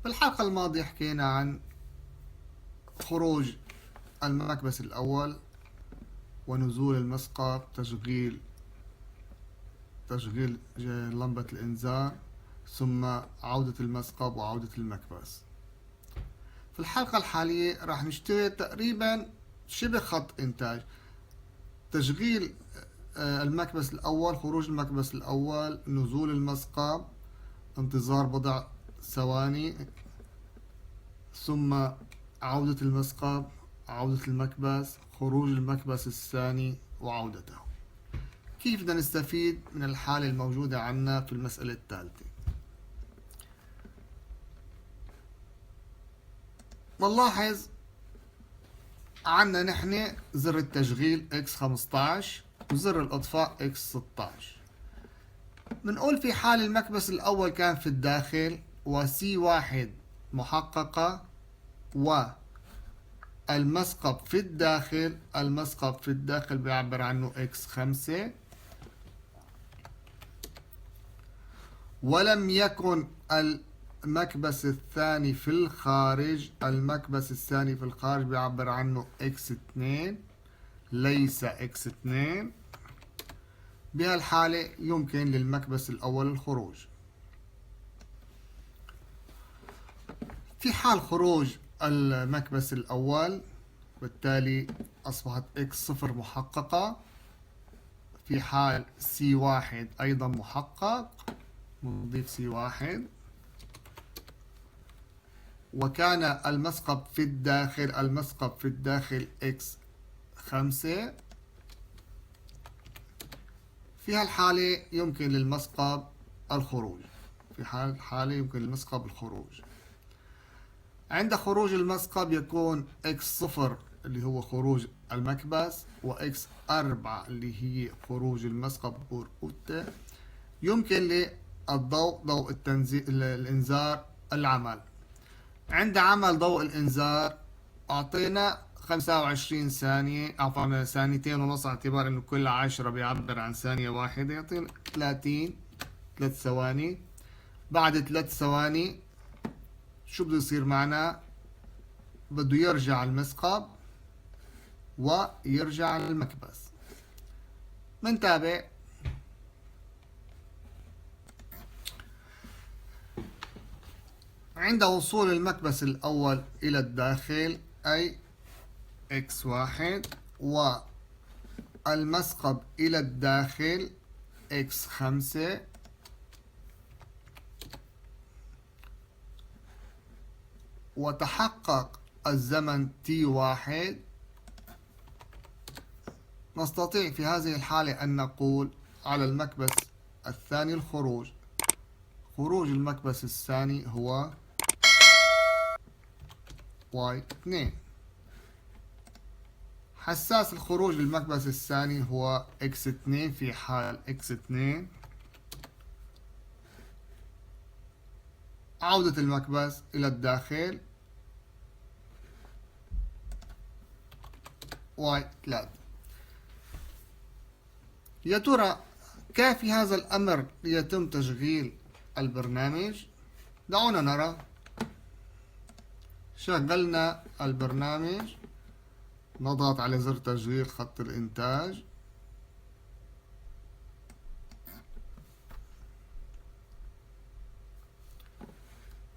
بالحلقة الماضية حكينا عن خروج المكبس الأول ونزول المسقط، تشغيل لمبة الإنذار، ثم عودة المسقط وعودة المكبس. في الحلقة الحالية راح نشتغل تقريبا شبه خط إنتاج: تشغيل المكبس الأول، خروج المكبس الأول، نزول المسقط، انتظار بضع ثواني، ثم عودة المسقط، عودة المكبس، خروج المكبس الثاني وعودته. كيف بدنا نستفيد من الحالة الموجودة عنا في المسألة الثالثة؟ نلاحظ عنا نحن زر التشغيل X15 وزر الإطفاء X16. بنقول في حال المكبس الأول كان في الداخل وC1 محققة والمسقط في الداخل، المسقط في الداخل بيعبر عنه X5، ولم يكن المكبس الثاني في الخارج، المكبس الثاني في الخارج بيعبر عنه X2 ليس X2. بهالحالة يمكن للمكبس الأول الخروج. في حال خروج المكبس الأول بالتالي أصبحت X0 محققة. في حال C1 أيضا محقق، نضيف C1، وكان المسقط في الداخل X5. في هالحالة يمكن للمسقط الخروج. عند خروج المسقط يكون X0 اللي هو خروج المكبس، وX4 اللي هي خروج المسقط بورقوته. يمكن ضوء الإنذار العمل. عند عمل ضوء الإنذار أعطينا 25 ثانية، عفوا ثانيتين ونص، اعتبار إنه كل 10 بيعبر عن ثانية واحدة، يعطينا 3 ثواني. بعد 3 ثواني شو بده يصير معنا؟ بده يرجع المسقط ويرجع المكبس. منتابع. عند وصول المكبس الأول إلى الداخل أي X1 والمسقط إلى الداخل X5، وتحقق الزمن T1، نستطيع في هذه الحالة أن نقول على المكبس الثاني الخروج. خروج المكبس الثاني هو Y2. حساس الخروج للمكبس الثاني هو X2. في حال X2 عودة المكبس إلى الداخل Y3. يا ترى كافي هذا الأمر ليتم تشغيل البرنامج؟ دعونا نرى. شغلنا البرنامج، نضغط على زر تشغيل خط الإنتاج.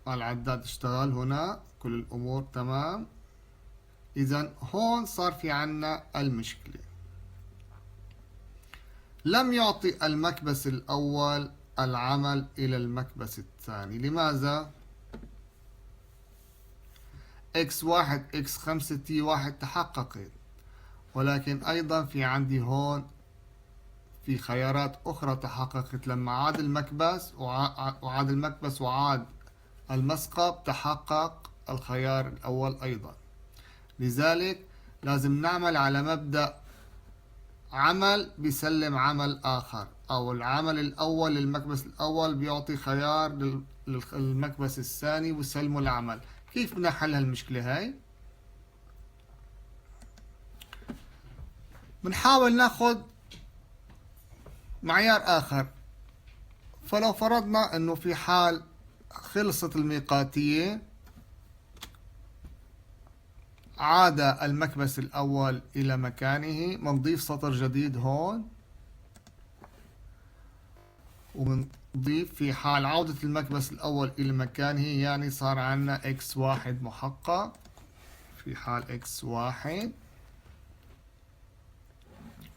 العداد اشتغل هنا، كل الأمور تمام. إذن هون صار في عنا المشكلة. لم يعطي المكبس الأول العمل إلى المكبس الثاني. لماذا؟ X1 X5 T1 تحققت، ولكن أيضا في عندي هون في خيارات أخرى تحققت. لما عاد المكبس وعاد المسقط تحقق الخيار الأول أيضا. لذلك لازم نعمل على مبدأ عمل بيسلم عمل آخر، أو العمل الأول للمكبس الأول بيعطي خيار للمكبس الثاني ويسلمه العمل. كيف بدنا نحل هالمشكلة هاي؟ بنحاول ناخد معيار آخر. فلو فرضنا أنه في حال خلصت الميقاتية، عاد المكبس الأول إلى مكانه. بنضيف سطر جديد هون، وبنضيف في حال عودة المكبس الأول إلى مكانه، يعني صار عندنا x1 محقق. في حال x1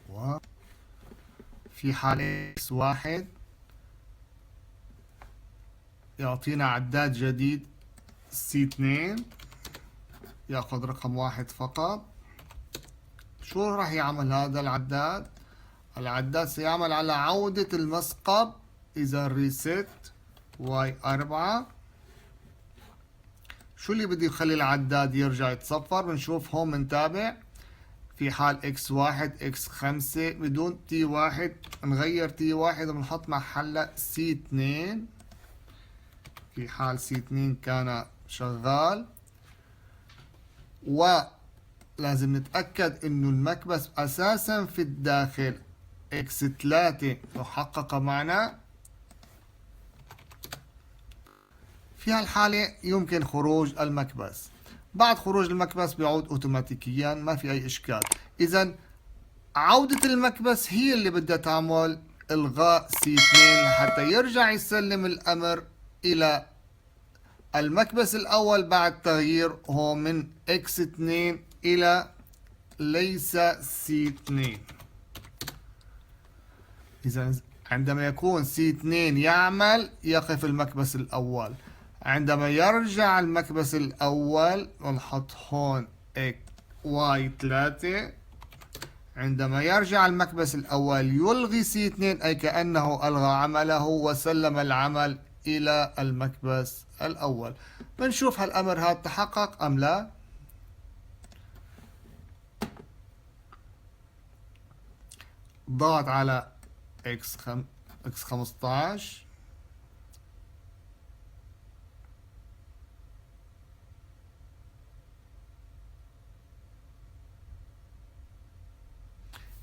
وفي حال x1 يعطينا عداد جديد C2 ياخذ رقم 1 فقط. شو راح يعمل هذا العداد؟ العداد سيعمل على عودة المسقب، إذا ريست y4. شو اللي بده يخلي العداد يرجع يتصفر؟ بنشوف هون بنتابع. في حال x1 x5 بدون t1 نغير t1 وبنحط محلها c2. في حال c2 كان شغال. ولازم نتأكد انه المكبس اساسا في الداخل x3 محققة معنا. في هالحالة يمكن خروج المكبس. بعد خروج المكبس بيعود اوتوماتيكيا، ما في اي اشكال. اذا عودة المكبس هي اللي بدها تعمل الغاء C2 حتى يرجع يسلم الامر الى المكبس الأول بعد تغيير هو من x2 إلى ليس c2. إذا عندما يكون c2 يعمل يقف المكبس الأول. عندما يرجع المكبس الأول ونحط هون y3. عندما يرجع المكبس الأول يلغي c2، أي كأنه ألغى عمله وسلم العمل إلى المكبس الأول. بنشوف هالأمر هذا تحقق أم لا. ضغط على x15.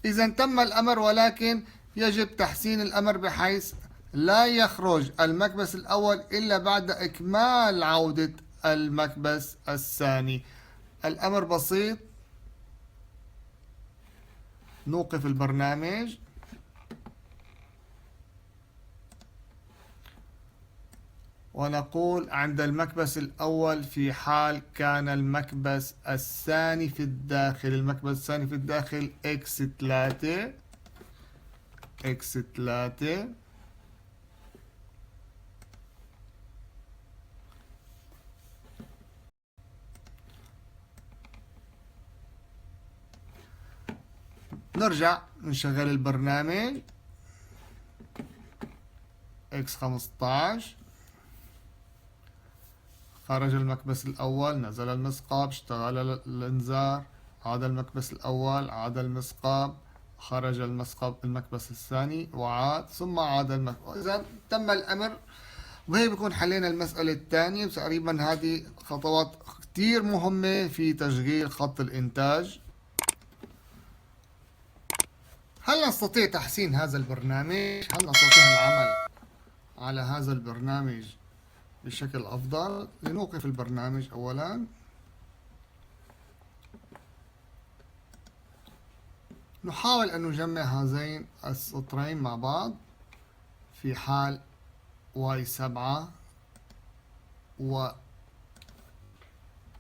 إذا تم الأمر، ولكن يجب تحسين الأمر بحيث لا يخرج المكبس الأول إلا بعد إكمال عودة المكبس الثاني. الأمر بسيط. نوقف البرنامج ونقول عند المكبس الأول في حال كان المكبس الثاني في الداخل. المكبس الثاني في الداخل x3 نرجع نشغل البرنامج. x15 خرج المكبس الأول، نزل المسقاب، اشتغل الإنذار، عاد المكبس الأول، عاد المسقاب، خرج المكبس الثاني وعاد، ثم عاد المكبس. إذا تم الأمر. وهي بكون حلينا المسألة الثانية. تقريبا هذه خطوات كتير مهمة في تشغيل خط الإنتاج. هل نستطيع تحسين هذا البرنامج؟ هل نستطيع العمل على هذا البرنامج بشكل أفضل؟ لنوقف البرنامج أولا. نحاول أن نجمع هذين السطرين مع بعض. في حال y7 و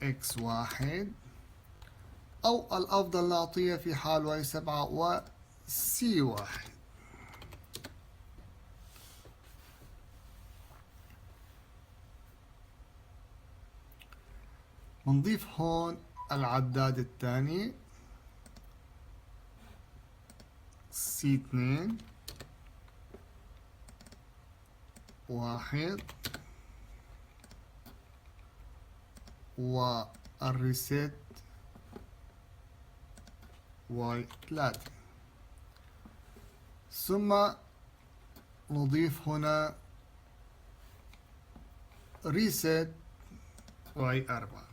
x1، أو الأفضل نعطيها في حال y7 و c1. بنضيف هون العداد الثاني C2 1 والريست y3. ثم نضيف هنا ريست y4.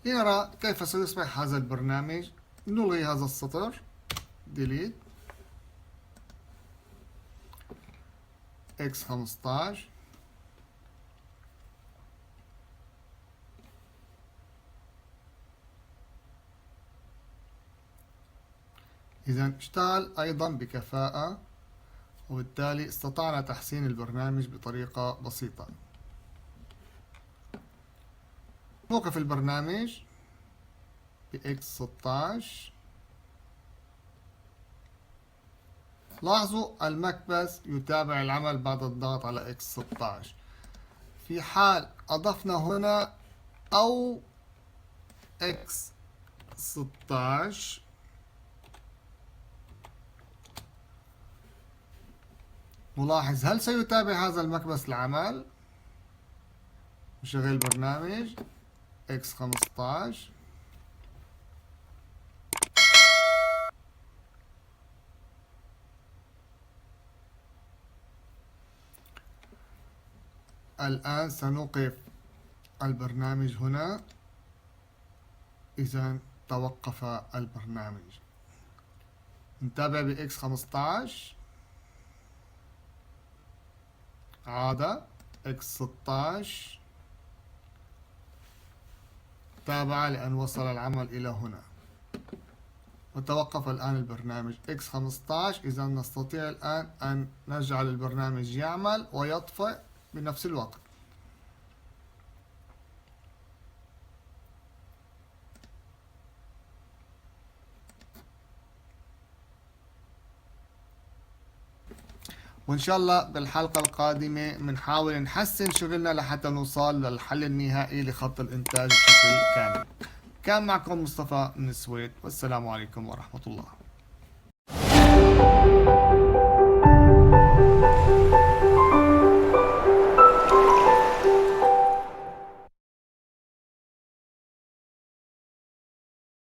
لنرى كيف سيصبح هذا البرنامج. نلغي هذا السطر delete x15 إذا اشتغل أيضا بكفاءة، وبالتالي استطعنا تحسين البرنامج بطريقة بسيطة. نوقف البرنامج ب X16. لاحظوا المكبس يتابع العمل بعد الضغط على X16. في حال أضفنا هنا أو X16 نلاحظ هل سيتابع هذا المكبس العمل؟ نشغل البرنامج X15. الآن سنوقف البرنامج هنا. إذا توقف البرنامج. نتابع ب X15. عاد X16. تابع لأن وصل العمل إلى هنا، وتوقف الآن البرنامج X15. إذا نستطيع الآن أن نجعل البرنامج يعمل ويطفئ بنفس الوقت. وإن شاء الله بالحلقة القادمة بنحاول نحسن شغلنا لحتى نوصل للحل النهائي لخط الإنتاج بشكل كامل. كان معكم مصطفى من السويد، والسلام عليكم ورحمة الله.